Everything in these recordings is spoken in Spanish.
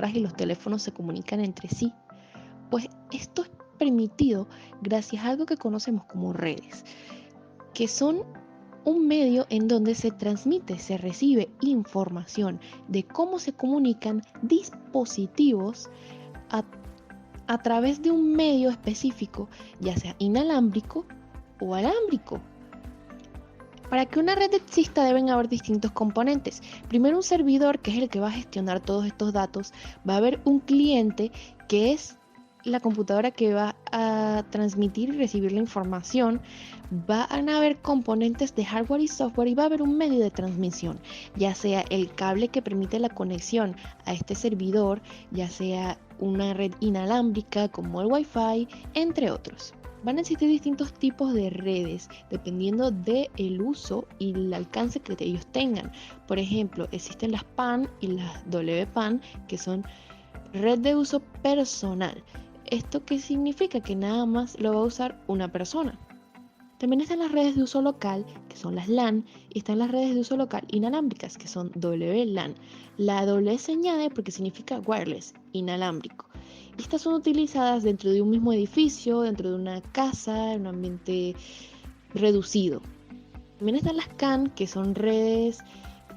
computadoras y los teléfonos se comunican entre sí. Pues esto es permitido gracias a algo que conocemos como redes, que son un medio en donde se transmite, se recibe información de cómo se comunican dispositivos a, a través de un medio específico, ya sea inalámbrico o alámbrico. Para que una red exista deben haber distintos componentes. Primero un servidor, que es el que va a gestionar todos estos datos. Va a haber un cliente, que es la computadora que va a transmitir y recibir la información. Van a haber componentes de hardware y software y va a haber un medio de transmisión, ya sea el cable que permite la conexión a este servidor, ya sea una red inalámbrica como el Wi-Fi, entre otros. Van a existir distintos tipos de redes dependiendo del uso y el alcance que ellos tengan. Por ejemplo, existen las PAN y las WPAN, que son red de uso personal. ¿Esto qué significa? Que nada más lo va a usar una persona. También están las redes de uso local, que son las LAN, y están las redes de uso local inalámbricas, que son WLAN. La W se añade porque significa wireless, inalámbrico. Estas son utilizadas dentro de un mismo edificio, dentro de una casa, en un ambiente reducido. También están las CAN, que son redes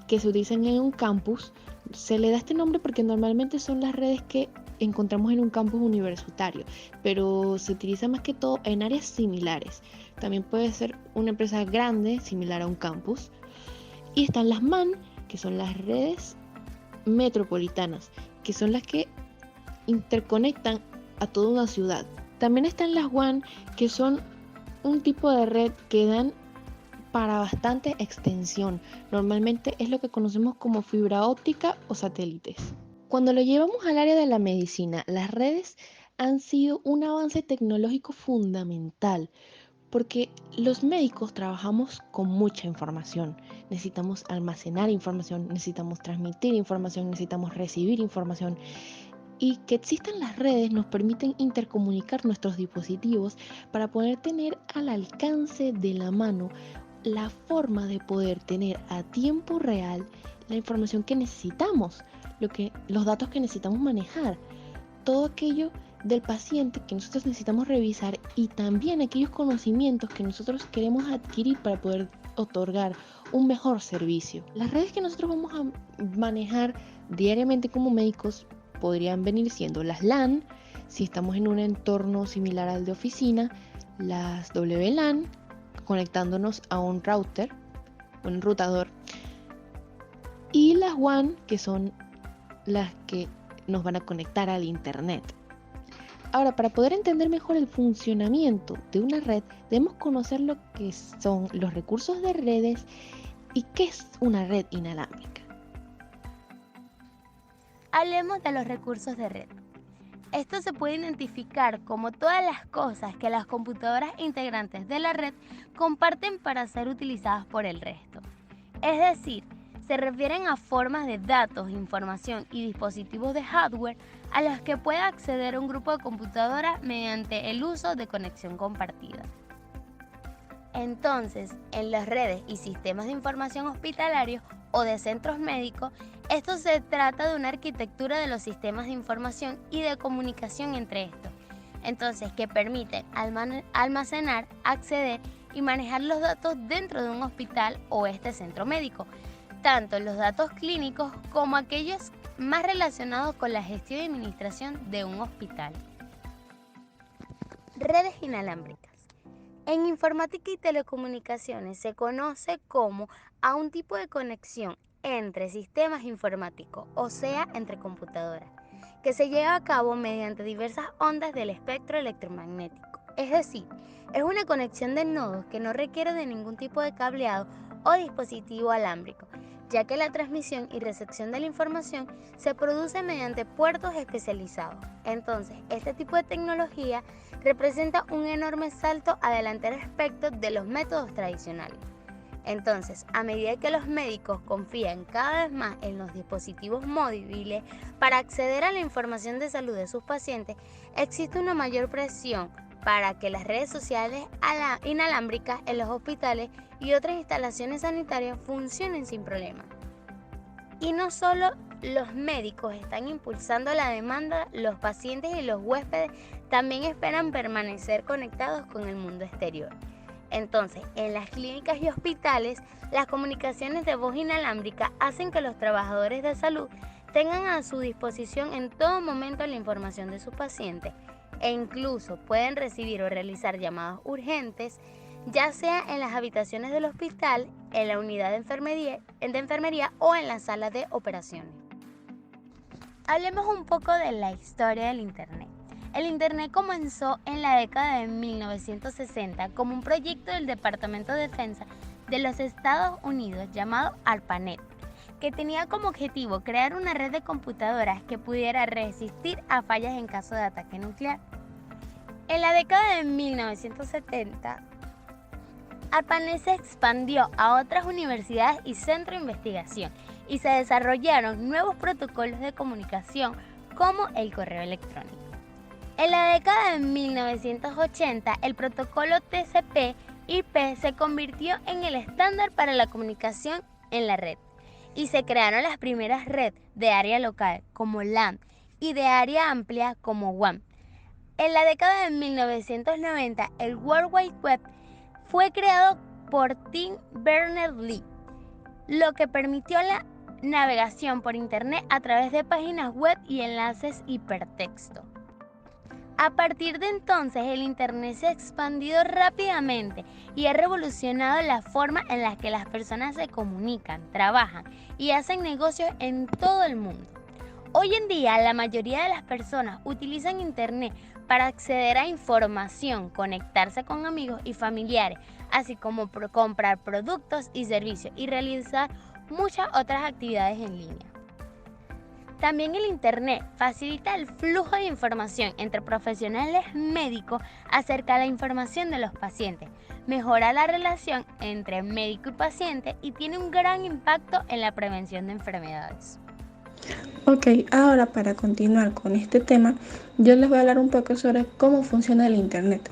que se utilizan en un campus. Se le da este nombre porque normalmente son las redes que encontramos en un campus universitario, pero se utiliza más que todo en áreas similares. También puede ser una empresa grande, similar a un campus. Y están las MAN, que son las redes metropolitanas, que son las que interconectan a toda una ciudad. También están las WAN, que son un tipo de red que dan para bastante extensión. Normalmente es lo que conocemos como fibra óptica o satélites. Cuando lo llevamos al área de la medicina, las redes han sido un avance tecnológico fundamental, porque los médicos trabajamos con mucha información. Necesitamos almacenar información, necesitamos transmitir información, necesitamos recibir información. Y que existan las redes nos permiten intercomunicar nuestros dispositivos para poder tener al alcance de la mano la forma de poder tener a tiempo real la información que necesitamos, los datos que necesitamos manejar, todo aquello del paciente que nosotros necesitamos revisar y también aquellos conocimientos que nosotros queremos adquirir para poder otorgar un mejor servicio. Las redes que nosotros vamos a manejar diariamente como médicos podrían venir siendo las LAN, si estamos en un entorno similar al de oficina, las WLAN, conectándonos a un router, un enrutador, y las WAN, que son las que nos van a conectar al internet. Ahora, para poder entender mejor el funcionamiento de una red, debemos conocer lo que son los recursos de redes y qué es una red inalámbrica. Hablemos de los recursos de red. Esto se puede identificar como todas las cosas que las computadoras integrantes de la red comparten para ser utilizadas por el resto. Es decir, se refieren a formas de datos, información y dispositivos de hardware a los que puede acceder un grupo de computadoras mediante el uso de conexión compartida. Entonces, en las redes y sistemas de información hospitalarios o de centros médicos, esto se trata de una arquitectura de los sistemas de información y de comunicación entre estos, entonces que permiten almacenar, acceder y manejar los datos dentro de un hospital o este centro médico, tanto los datos clínicos como aquellos más relacionados con la gestión y administración de un hospital. Redes inalámbricas. En informática y telecomunicaciones se conoce como a un tipo de conexión entre sistemas informáticos, o sea, entre computadoras, que se lleva a cabo mediante diversas ondas del espectro electromagnético. Es decir, es una conexión de nodos que no requiere de ningún tipo de cableado o dispositivo alámbrico, ya que la transmisión y recepción de la información se produce mediante puertos especializados. Entonces, este tipo de tecnología representa un enorme salto adelante respecto de los métodos tradicionales. Entonces, a medida que los médicos confían cada vez más en los dispositivos móviles para acceder a la información de salud de sus pacientes, existe una mayor presión para que las redes sociales inalámbricas en los hospitales y otras instalaciones sanitarias funcionen sin problema. Y no solo los médicos están impulsando la demanda, los pacientes y los huéspedes también esperan permanecer conectados con el mundo exterior. Entonces, en las clínicas y hospitales, las comunicaciones de voz inalámbrica hacen que los trabajadores de salud tengan a su disposición en todo momento la información de sus pacientes e incluso pueden recibir o realizar llamadas urgentes, ya sea en las habitaciones del hospital, en la unidad de enfermería o en las salas de operaciones. Hablemos un poco de la historia del Internet. El Internet comenzó en la década de 1960 como un proyecto del Departamento de Defensa de los Estados Unidos llamado ARPANET, que tenía como objetivo crear una red de computadoras que pudiera resistir a fallas en caso de ataque nuclear. En la década de 1970, ARPANET se expandió a otras universidades y centros de investigación y se desarrollaron nuevos protocolos de comunicación como el correo electrónico. En la década de 1980, el protocolo TCP/IP se convirtió en el estándar para la comunicación en la red y se crearon las primeras redes de área local como LAN y de área amplia como WAN. En la década de 1990, el World Wide Web fue creado por Tim Berners-Lee, lo que permitió la navegación por Internet a través de páginas web y enlaces hipertexto. A partir de entonces, el Internet se ha expandido rápidamente y ha revolucionado la forma en la que las personas se comunican, trabajan y hacen negocios en todo el mundo. Hoy en día, la mayoría de las personas utilizan Internet para acceder a información, conectarse con amigos y familiares, así como comprar productos y servicios y realizar muchas otras actividades en línea. También el Internet facilita el flujo de información entre profesionales médicos acerca de la información de los pacientes, mejora la relación entre médico y paciente y tiene un gran impacto en la prevención de enfermedades. Ok, ahora para continuar con este tema, yo les voy a hablar un poco sobre cómo funciona el Internet.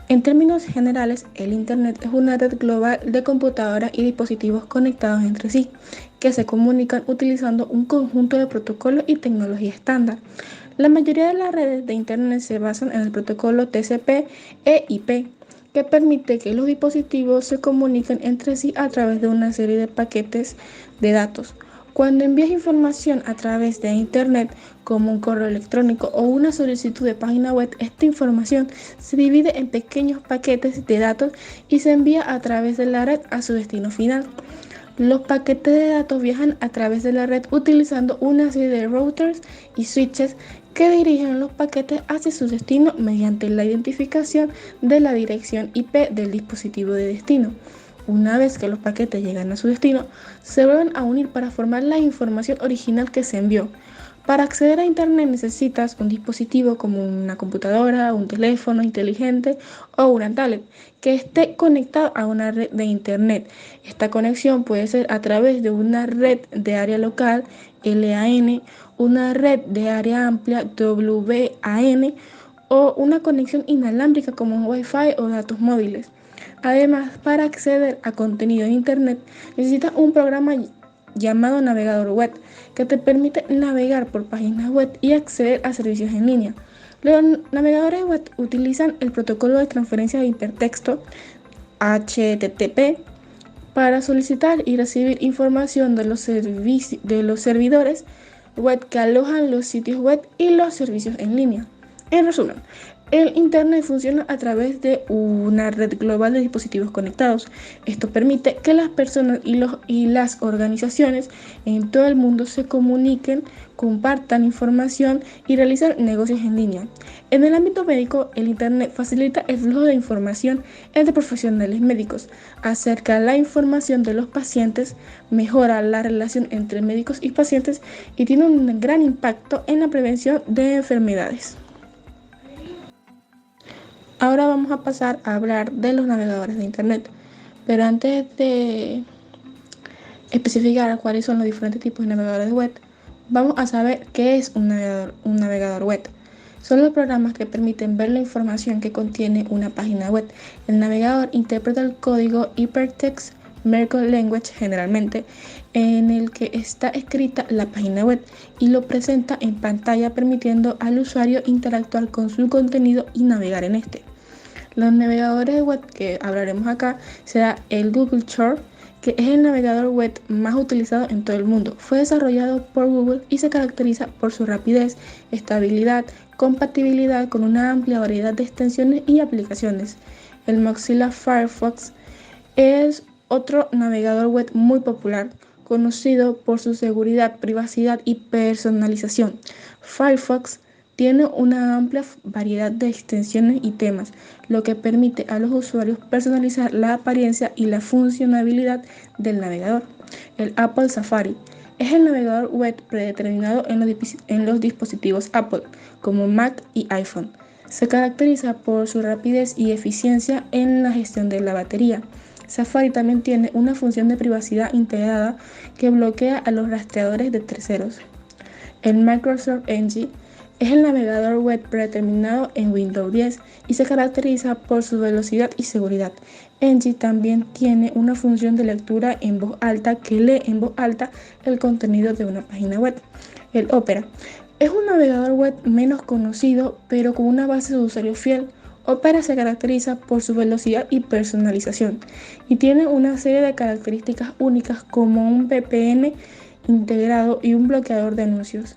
En términos generales, el Internet es una red global de computadoras y dispositivos conectados entre sí, que se comunican utilizando un conjunto de protocolos y tecnología estándar. La mayoría de las redes de Internet se basan en el protocolo TCP/IP, que permite que los dispositivos se comuniquen entre sí a través de una serie de paquetes de datos. Cuando envías información a través de Internet, como un correo electrónico o una solicitud de página web, esta información se divide en pequeños paquetes de datos y se envía a través de la red a su destino final. Los paquetes de datos viajan a través de la red utilizando una serie de routers y switches que dirigen los paquetes hacia su destino mediante la identificación de la dirección IP del dispositivo de destino. Una vez que los paquetes llegan a su destino, se vuelven a unir para formar la información original que se envió. Para acceder a Internet necesitas un dispositivo como una computadora, un teléfono inteligente o una tablet que esté conectado a una red de Internet. Esta conexión puede ser a través de una red de área local, LAN, una red de área amplia, WAN, o una conexión inalámbrica como un Wi-Fi o datos móviles. Además, para acceder a contenido en Internet, necesitas un programa llamado navegador web, que te permite navegar por páginas web y acceder a servicios en línea. Los navegadores web utilizan el protocolo de transferencia de hipertexto HTTP para solicitar y recibir información de los servidores web que alojan los sitios web y los servicios en línea. En resumen, el Internet funciona a través de una red global de dispositivos conectados. Esto permite que las personas y las organizaciones en todo el mundo se comuniquen, compartan información y realicen negocios en línea. En el ámbito médico, el Internet facilita el flujo de información entre profesionales médicos, acerca la información de los pacientes, mejora la relación entre médicos y pacientes y tiene un gran impacto en la prevención de enfermedades. Ahora vamos a pasar a hablar de los navegadores de Internet, pero antes de especificar cuáles son los diferentes tipos de navegadores web, vamos a saber qué es un navegador web. Son los programas que permiten ver la información que contiene una página web. El navegador interpreta el código hypertext Merkle Language generalmente, en el que está escrita la página web y lo presenta en pantalla permitiendo al usuario interactuar con su contenido y navegar en este. Los navegadores de web que hablaremos acá será el Google Chrome, que es el navegador web más utilizado en todo el mundo. Fue desarrollado por Google y se caracteriza por su rapidez, estabilidad, compatibilidad con una amplia variedad de extensiones y aplicaciones. El Mozilla Firefox es otro navegador web muy popular, conocido por su seguridad, privacidad y personalización. Firefox tiene una amplia variedad de extensiones y temas, lo que permite a los usuarios personalizar la apariencia y la funcionalidad del navegador. El Apple Safari es el navegador web predeterminado en los dispositivos Apple, como Mac y iPhone. Se caracteriza por su rapidez y eficiencia en la gestión de la batería. Safari también tiene una función de privacidad integrada que bloquea a los rastreadores de terceros. El Microsoft Edge es el navegador web predeterminado en Windows 10 y se caracteriza por su velocidad y seguridad. Edge también tiene una función de lectura en voz alta que lee en voz alta el contenido de una página web. El Opera es un navegador web menos conocido, pero con una base de usuario fiel. Opera se caracteriza por su velocidad y personalización y tiene una serie de características únicas como un VPN integrado y un bloqueador de anuncios.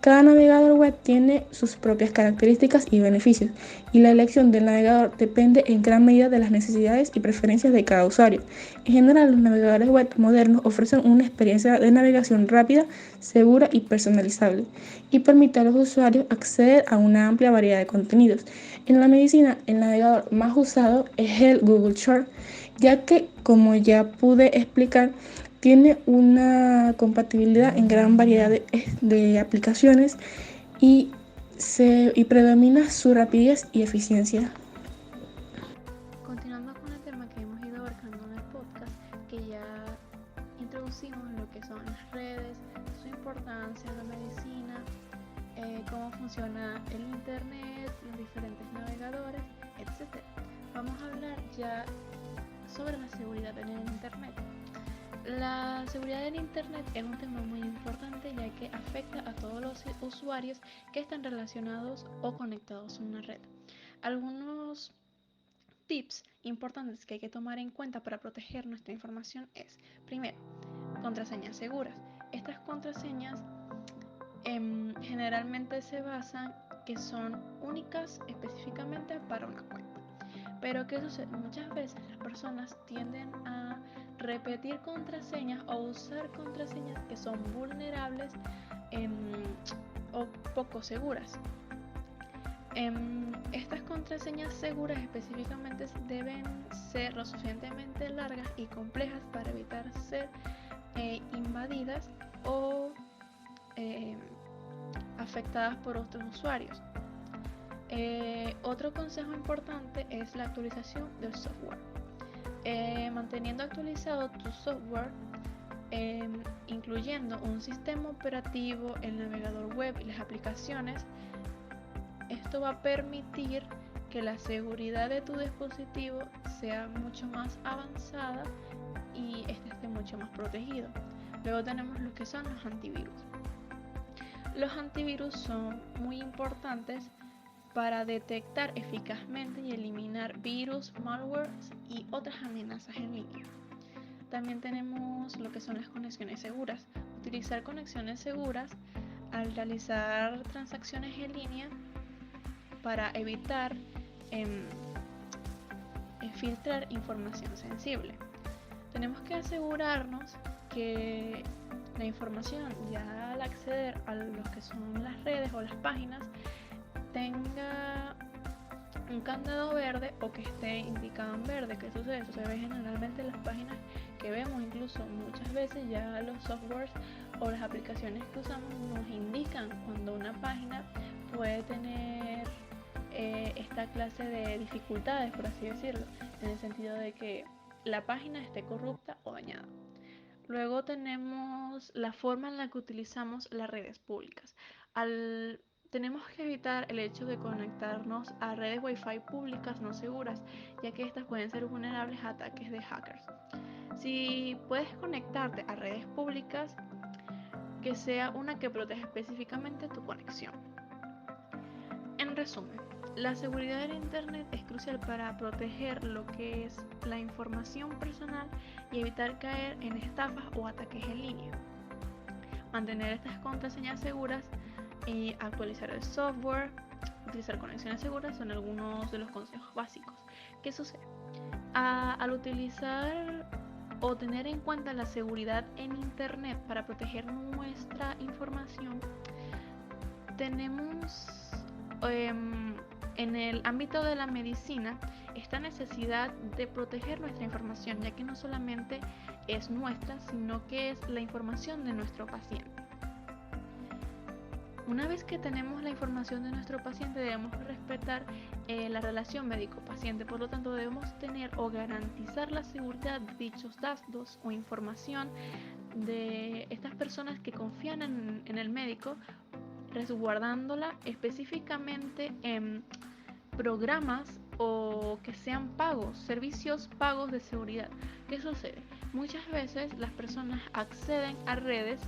Cada navegador web tiene sus propias características y beneficios, y la elección del navegador depende en gran medida de las necesidades y preferencias de cada usuario. En general, los navegadores web modernos ofrecen una experiencia de navegación rápida, segura y personalizable, y permite a los usuarios acceder a una amplia variedad de contenidos. En la medicina, el navegador más usado es el Google Chrome, ya que, como ya pude explicar, tiene una compatibilidad en gran variedad de aplicaciones y, y predomina su rapidez y eficiencia. Continuando con el tema que hemos ido abarcando en el podcast, que ya introducimos lo que son las redes, su importancia en la medicina, cómo funciona el internet, los diferentes navegadores, etc. Vamos a hablar ya sobre la seguridad en el internet. La seguridad del internet es un tema muy importante, ya que afecta a todos los usuarios que están relacionados o conectados a una red. Algunos tips importantes que hay que tomar en cuenta para proteger nuestra información es: primero, contraseñas seguras. Estas contraseñas generalmente se basan que son únicas específicamente para una cuenta. Pero ¿qué sucede? Muchas veces las personas tienden a repetir contraseñas o usar contraseñas que son vulnerables o poco seguras. Estas contraseñas seguras específicamente deben ser lo suficientemente largas y complejas para evitar ser invadidas o afectadas por otros usuarios. Otro consejo importante es la actualización del software. Manteniendo actualizado tu software, incluyendo un sistema operativo, el navegador web y las aplicaciones, esto va a permitir que la seguridad de tu dispositivo sea mucho más avanzada y esté mucho más protegido. Luego tenemos lo que son los antivirus. Los antivirus son muy importantes para detectar eficazmente y eliminar virus, malware y otras amenazas en línea. También tenemos lo que son las conexiones seguras. Utilizar conexiones seguras al realizar transacciones en línea para evitar filtrar información sensible. Tenemos que asegurarnos que la información ya al acceder a lo que son las redes o las páginas tenga un candado verde o que esté indicado en verde. ¿Qué sucede? Eso se ve generalmente en las páginas que vemos, incluso muchas veces ya los softwares o las aplicaciones que usamos nos indican cuando una página puede tener esta clase de dificultades, por así decirlo, en el sentido de que la página esté corrupta o dañada. Luego tenemos la forma en la que utilizamos las redes públicas. Al tenemos que evitar el hecho de conectarnos a redes Wi-Fi públicas no seguras, ya que estas pueden ser vulnerables a ataques de hackers. Si puedes conectarte a redes públicas, que sea una que proteja específicamente tu conexión. En resumen, la seguridad del Internet es crucial para proteger lo que es la información personal y evitar caer en estafas o ataques en línea. Mantener estas contraseñas seguras y actualizar el software, utilizar conexiones seguras son algunos de los consejos básicos. ¿Qué sucede? Al utilizar o tener en cuenta la seguridad en Internet para proteger nuestra información, tenemos en el ámbito de la medicina esta necesidad de proteger nuestra información, ya que no solamente es nuestra, sino que es la información de nuestro paciente. Una vez que tenemos la información de nuestro paciente, debemos respetar la relación médico-paciente, por lo tanto debemos tener o garantizar la seguridad de dichos datos o información de estas personas que confían en el médico, resguardándola específicamente en programas o que sean pagos, servicios pagos de seguridad. ¿Qué sucede? Muchas veces las personas acceden a redes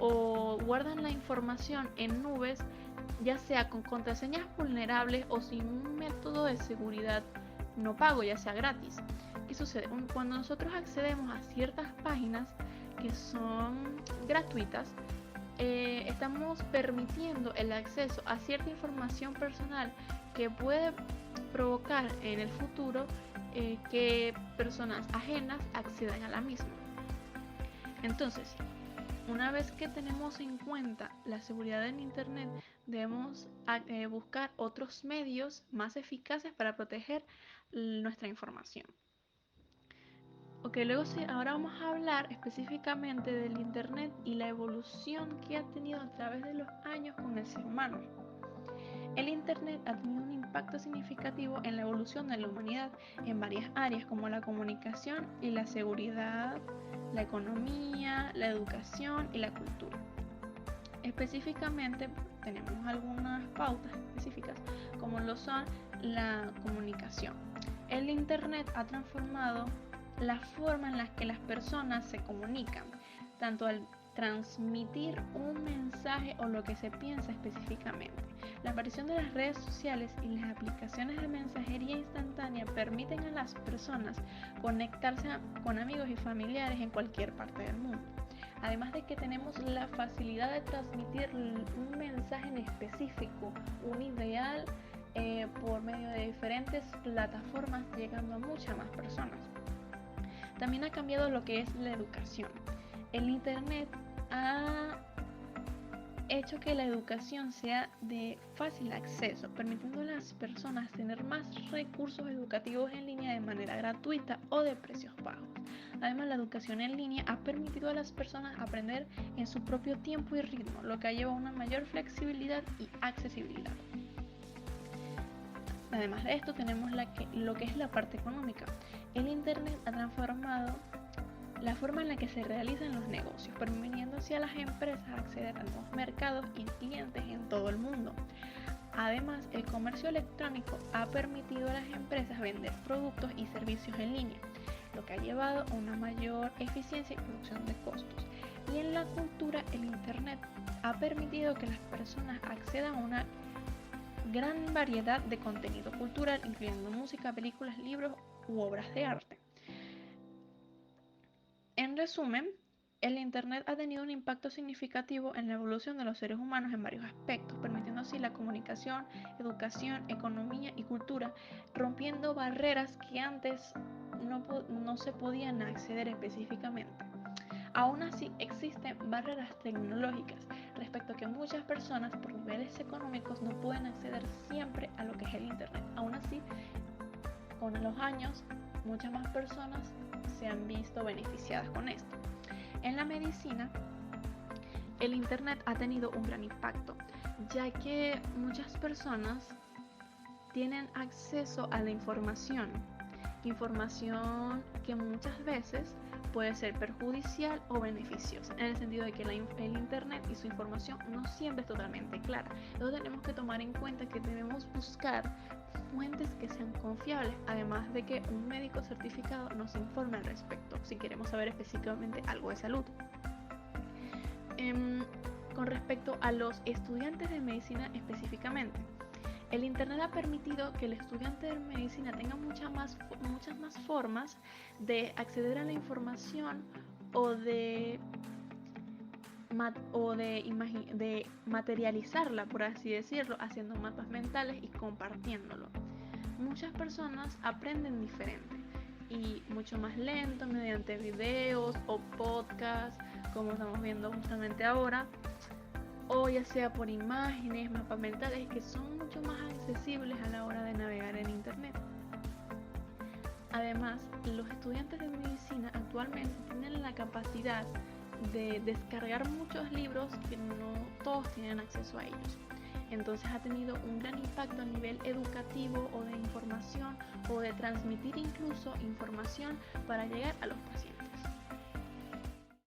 o guardan la información en nubes, ya sea con contraseñas vulnerables o sin un método de seguridad no pago, ya sea gratis. ¿Qué sucede? Cuando nosotros accedemos a ciertas páginas que son gratuitas, estamos permitiendo el acceso a cierta información personal que puede provocar en el futuro que personas ajenas accedan a la misma. Entonces, una vez que tenemos en cuenta la seguridad en Internet, debemos buscar otros medios más eficaces para proteger nuestra información. Ok, luego sí, ahora vamos a hablar específicamente del Internet y la evolución que ha tenido a través de los años con el ser humano. El Internet ha tenido un impacto significativo en la evolución de la humanidad en varias áreas como la comunicación y la seguridad, la economía, la educación y la cultura. Específicamente tenemos algunas pautas específicas como lo son la comunicación. El Internet ha transformado la forma en la que las personas se comunican, tanto al transmitir un mensaje o lo que se piensa específicamente. La aparición de las redes sociales y las aplicaciones de mensajería instantánea permiten a las personas conectarse con amigos y familiares en cualquier parte del mundo. Además de que tenemos la facilidad de transmitir un mensaje en específico, un ideal, por medio de diferentes plataformas, llegando a muchas más personas. También ha cambiado lo que es la educación. El Internet ha hecho que la educación sea de fácil acceso, permitiendo a las personas tener más recursos educativos en línea de manera gratuita o de precios bajos. Además, la educación en línea ha permitido a las personas aprender en su propio tiempo y ritmo, lo que ha llevado a una mayor flexibilidad y accesibilidad. Además de esto, tenemos lo que es la parte económica. El Internet ha transformado la forma en la que se realizan los negocios, permitiendo así a las empresas acceder a nuevos mercados y clientes en todo el mundo. Además, el comercio electrónico ha permitido a las empresas vender productos y servicios en línea, lo que ha llevado a una mayor eficiencia y reducción de costos. Y en la cultura, el Internet ha permitido que las personas accedan a una gran variedad de contenido cultural, incluyendo música, películas, libros u obras de arte. En resumen, el Internet ha tenido un impacto significativo en la evolución de los seres humanos en varios aspectos, permitiendo así la comunicación, educación, economía y cultura, rompiendo barreras que antes no se podían acceder específicamente. Aún así, existen barreras tecnológicas respecto a que muchas personas por niveles económicos no pueden acceder siempre a lo que es el Internet. Aún así, con los años, muchas más personas se han visto beneficiadas con esto. En la medicina, el Internet ha tenido un gran impacto, ya que muchas personas tienen acceso a la información que muchas veces puede ser perjudicial o beneficiosa, en el sentido de que el internet y su información no siempre es totalmente clara. Entonces tenemos que tomar en cuenta que debemos buscar fuentes que sean confiables, además de que un médico certificado nos informe al respecto si queremos saber específicamente algo de salud. Con respecto a los estudiantes de medicina específicamente, el internet ha permitido que el estudiante de medicina tenga muchas más formas de acceder a la información o de materializarla, por así decirlo, haciendo mapas mentales y compartiéndolo. Muchas personas aprenden diferente y mucho más lento mediante videos o podcasts, como estamos viendo justamente ahora, o ya sea por imágenes, mapas mentales, que son mucho más accesibles a la hora de navegar en internet. Además, los estudiantes de medicina actualmente tienen la capacidad de descargar muchos libros que no todos tienen acceso a ellos. Entonces ha tenido un gran impacto a nivel educativo o de información o de transmitir incluso información para llegar a los pacientes.